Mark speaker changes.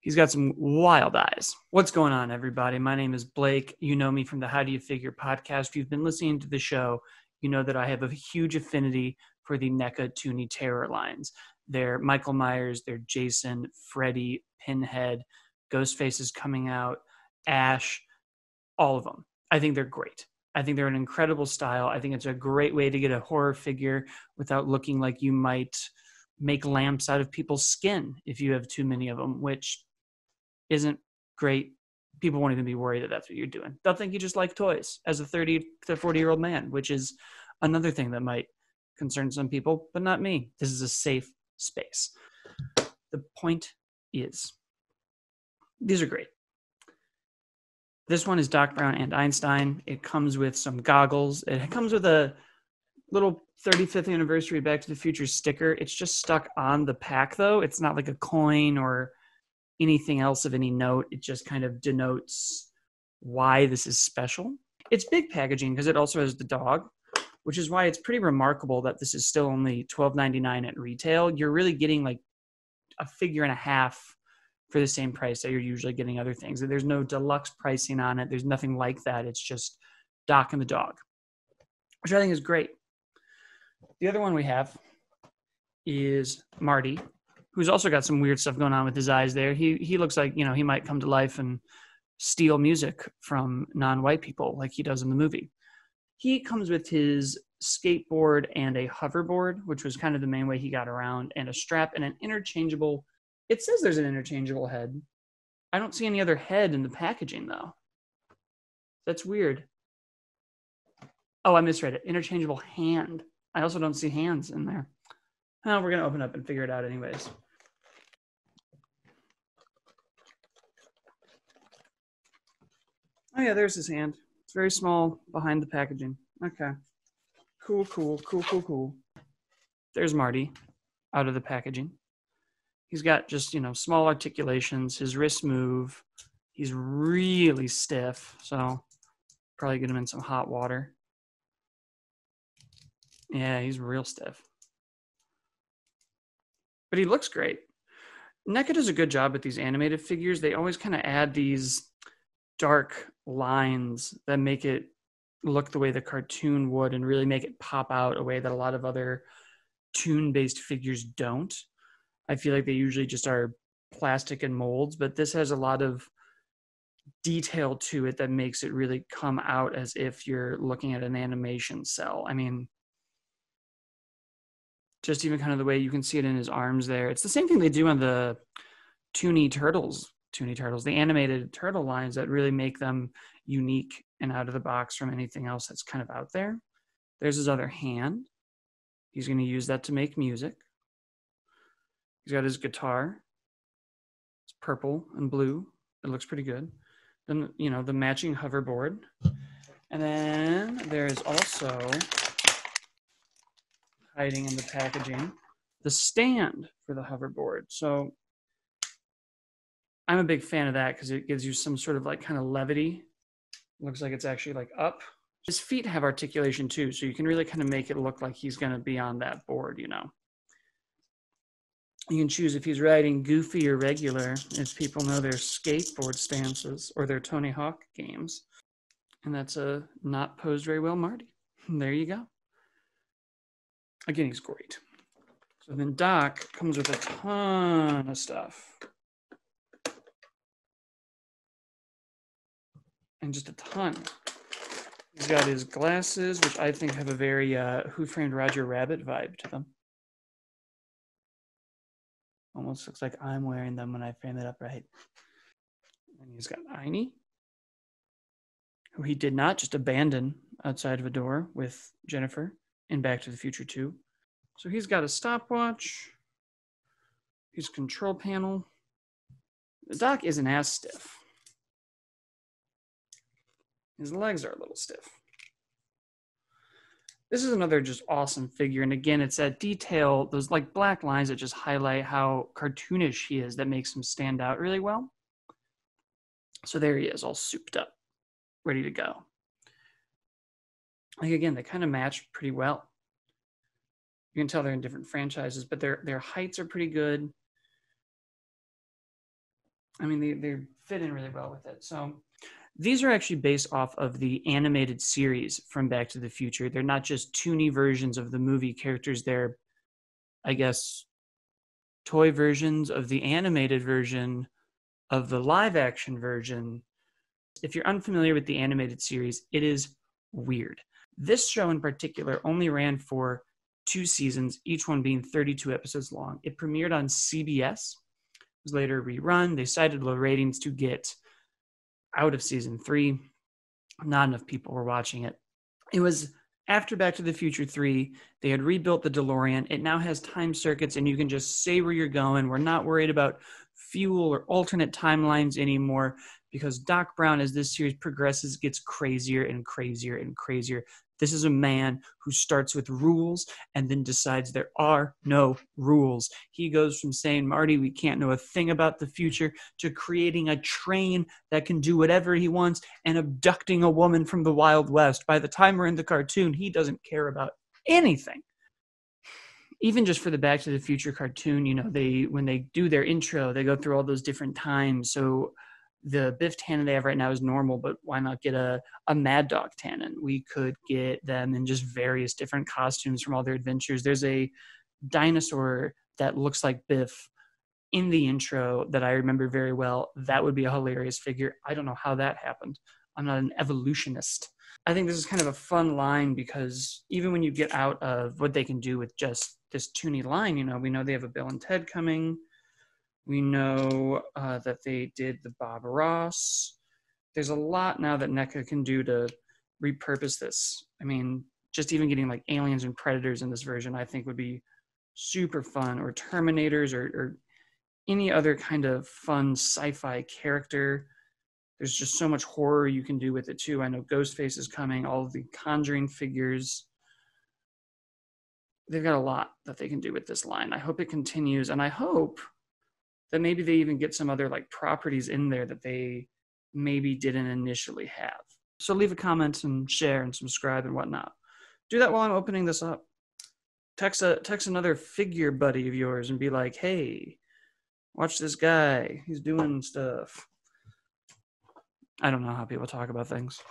Speaker 1: He's got some wild eyes. What's going on, everybody? My name is Blake. You know me from the How Do You Figure podcast. If you've been listening to the show, you know that I have a huge affinity for the NECA Toony Terror lines. They're Michael Myers, they're Jason, Freddy, Pinhead, Ghostface is coming out, Ash, all of them. I think they're great. I think they're an incredible style. I think it's a great way to get a horror figure without looking like you might make lamps out of people's skin if you have too many of them, which isn't great. People won't even be worried that that's what you're doing. They'll think you just like toys as a 30 to 40-year-old man, which is another thing that might concern some people, but not me. This is a safe space. The point is, these are great. This one is Doc Brown and Einstein. It comes with some goggles. It comes with a little 35th anniversary Back to the Future sticker. It's just stuck on the pack, though. It's not like a coin or anything else of any note. It just kind of denotes why this is special. It's big packaging because it also has the dog, which is why it's pretty remarkable that this is still only $12.99 at retail. You're really getting like a figure and a half for the same price that you're usually getting other things. There's no deluxe pricing on it. There's nothing like that. It's just Doc and the dog, which I think is great. The other one we have is Marty, who's also got some weird stuff going on with his eyes there. He looks like, you know, he might come to life and steal music from non-white people like he does in the movie. He comes with his skateboard and a hoverboard, which was kind of the main way he got around, and a strap and an interchangeable. It says there's an interchangeable head. I don't see any other head in the packaging, though. That's weird. Oh, I misread it. Interchangeable hand. I also don't see hands in there. Oh, we're going to open up and figure it out anyways. Oh, yeah, there's his hand. It's very small behind the packaging. Okay. Cool. There's Marty out of the packaging. He's got just, you know, small articulations. His wrists move. He's really stiff, so probably get him in some hot water. Yeah, he's real stiff. But he looks great. NECA does a good job with these animated figures. They always kind of add these dark lines that make it look the way the cartoon would and really make it pop out a way that a lot of other toon-based figures don't. I feel like they usually just are plastic and molds, but this has a lot of detail to it that makes it really come out as if you're looking at an animation cell. I mean, just even kind of the way you can see it in his arms there. It's the same thing they do on the Toony Turtles, the animated turtle lines that really make them unique and out of the box from anything else that's kind of out there. There's his other hand. He's going to use that to make music. He's got his guitar. It's purple and blue. It looks pretty good. Then, you know, the matching hoverboard. And then there is also, hiding in the packaging, the stand for the hoverboard. So I'm a big fan of that because it gives you some sort of like kind of levity. Looks like it's actually like up. His feet have articulation too, so you can really kind of make it look like he's going to be on that board, you know. You can choose if he's riding goofy or regular, as people know their skateboard stances or their Tony Hawk games. And that's a not posed very well Marty. There you go. Again, he's great. So then Doc comes with a ton of stuff. And just a ton. He's got his glasses, which I think have a very Who Framed Roger Rabbit vibe to them. Almost looks like I'm wearing them when I frame it up right. And he's got Einie, who he did not just abandon outside of a door with Jennifer in Back to the Future 2. So he's got a stopwatch, his control panel. The Doc isn't as stiff. His legs are a little stiff. This is another just awesome figure. And again, it's that detail, those like black lines that just highlight how cartoonish he is that makes him stand out really well. So there he is, all souped up, ready to go. Like again, they kind of match pretty well. You can tell they're in different franchises, but their heights are pretty good. I mean, they fit in really well with it. So these are actually based off of the animated series from Back to the Future. They're not just Toony versions of the movie characters. They're, I guess, toy versions of the animated version of the live action version. If you're unfamiliar with the animated series, it is weird. This show in particular only ran for 2 seasons, each one being 32 episodes long. It premiered on CBS, was later rerun. They cited low ratings to get out of season 3. Not enough people were watching it. It was after Back to the Future 3, they had rebuilt the DeLorean. It now has time circuits, and you can just say where you're going. We're not worried about fuel or alternate timelines anymore, because Doc Brown, as this series progresses, gets crazier and crazier and crazier. This is a man who starts with rules and then decides there are no rules. He goes from saying, Marty, we can't know a thing about the future, to creating a train that can do whatever he wants and abducting a woman from the Wild West. By the time we're in the cartoon, he doesn't care about anything. Even just for the Back to the Future cartoon, you know, when they do their intro, they go through all those different times. So the Biff Tannen they have right now is normal, but why not get a Mad Dog Tannen? We could get them in just various different costumes from all their adventures. There's a dinosaur that looks like Biff in the intro that I remember very well. That would be a hilarious figure. I don't know how that happened. I'm not an evolutionist. I think this is kind of a fun line, because even when you get out of what they can do with just this Toony line, you know, we know they have a Bill and Ted coming. We know that they did the Bob Ross. There's a lot now that NECA can do to repurpose this. I mean, just even getting like aliens and predators in this version, I think would be super fun, or Terminators, or any other kind of fun sci-fi character. There's just so much horror you can do with it too. I know Ghostface is coming, all of the Conjuring figures. They've got a lot that they can do with this line. I hope it continues, and I hope that maybe they even get some other like properties in there that they maybe didn't initially have. So leave a comment and share and subscribe and whatnot. Do that while I'm opening this up. Text another figure buddy of yours and be like, hey, watch this guy. He's doing stuff. I don't know how people talk about things.